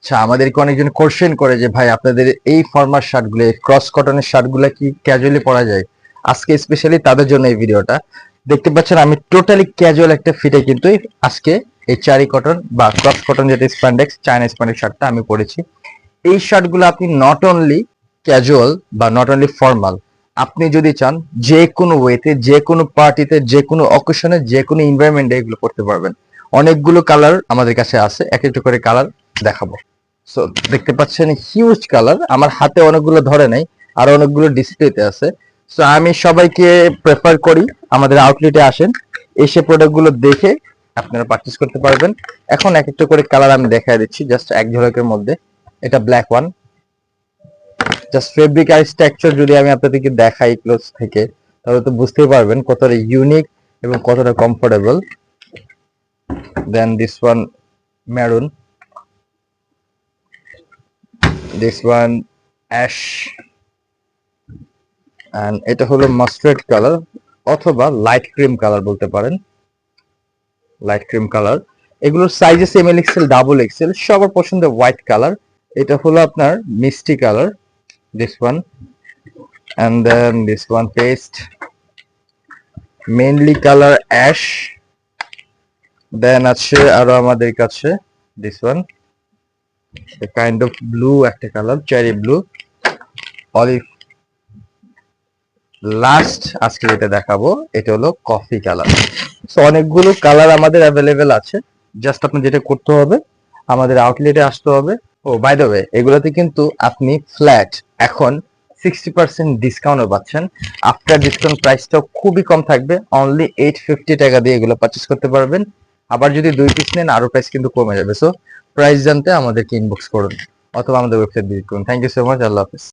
আচ্ছা, আমাদেরকে অনেকজন কোশ্চেন করে যে ভাই আপনাদের এই ফর্মাল শার্টগুলো, ক্রস কটনের শার্টগুলো কি ক্যাজুয়ালি পরা যায়? আজকে স্পেশালি তাদের জন্য এই ভিডিওটা। দেখতে পাচ্ছেন আমি টোটালি ক্যাজুয়াল একটা ফিটে কিন্তু আজকে এই চারি কটন বা ক্রস কটন যেটা স্প্যান্ডেক্স, চায়না স্প্যান্ডেক্স শার্টটা আমি পরেছি। এই শার্টগুলো আপনি নট অনলি ক্যাজুয়াল বা নট অনলি ফর্মাল, আপনি যদি চান যে কোনো ওয়েতে, যে কোনো পার্টিতে, যে কোনো অকেশনে, যে কোনো এনভায়রনমেন্টে এগুলো পড়তে পারবেন। অনেকগুলো কালার আমাদের কাছে আছে, এক একটা করে কালার দেখাবো। সো দেখতে পাচ্ছেন হিউজ কালার, আমার হাতে অনেকগুলো ধরে নাই, আর অনেকগুলো ডিসপ্লেতে আছে। সো আমি সবাইকে প্রেফার করি আমাদের আউটলেটে আসেন, এসে প্রোডাক্টগুলো দেখে আপনারা পারচেজ করতে পারবেন। এখন এক একটা করে কালার আমি দেখাই দিচ্ছি জাস্ট এক ঝলকের মধ্যে। এটা ব্ল্যাক ওয়ান, জাস্ট ফেব্রিক আর স্ট্রাকচার যদি আমি আপনাদেরকে দেখাই ক্লোজ থেকে, তাহলে তো বুঝতেই পারবেন কতটা ইউনিক এবং কতটা comfortable. Then this one maroon, this one ash, and এটা হলো মাস্টার্ড কালার অথবা লাইট ক্রিম কালার বলতে পারেন, লাইট ক্রিম কালার। এগুলোর sizes M L XL, double XL, সবার পছন্দের হোয়াইট কালার। এটা হলো আপনার মিষ্টি colour, this one, and then this one paste, mainly color ash, then আছে আরো আমাদের কাছে this one, a kind of blue একটা colour, cherry blue, olive, last আজকে যেটা দেখাবো এটা হলো কফি কালার। সো অনেকগুলো কালার আমাদের অ্যাভেলেবেল আছে, জাস্ট আপনি যেটা করতে হবে আমাদের আউটলেটে আসতে হবে। ও বাই দ্য ওয়ে, এগুলোতে কিন্তু আপনি ফ্ল্যাট এখন 60% ডিসকাউন্টও পাচ্ছেন। আফটার ডিসকাউন্ট প্রাইসটাও খুবই কম থাকবে, অনলি 850 টাকা দিয়ে এগুলো পারচেস করতে পারবেন। আবার যদি 2 পিস নেন আরো প্রাইস কিন্তু কমে যাবে। সো প্রাইস জানতে আমাদেরকে ইনবক্স করুন অথবা আমাদের ওয়েবসাইট ভিজিট করুন। থ্যাংক ইউ সো মাচ, আল্লাহ হাফেজ।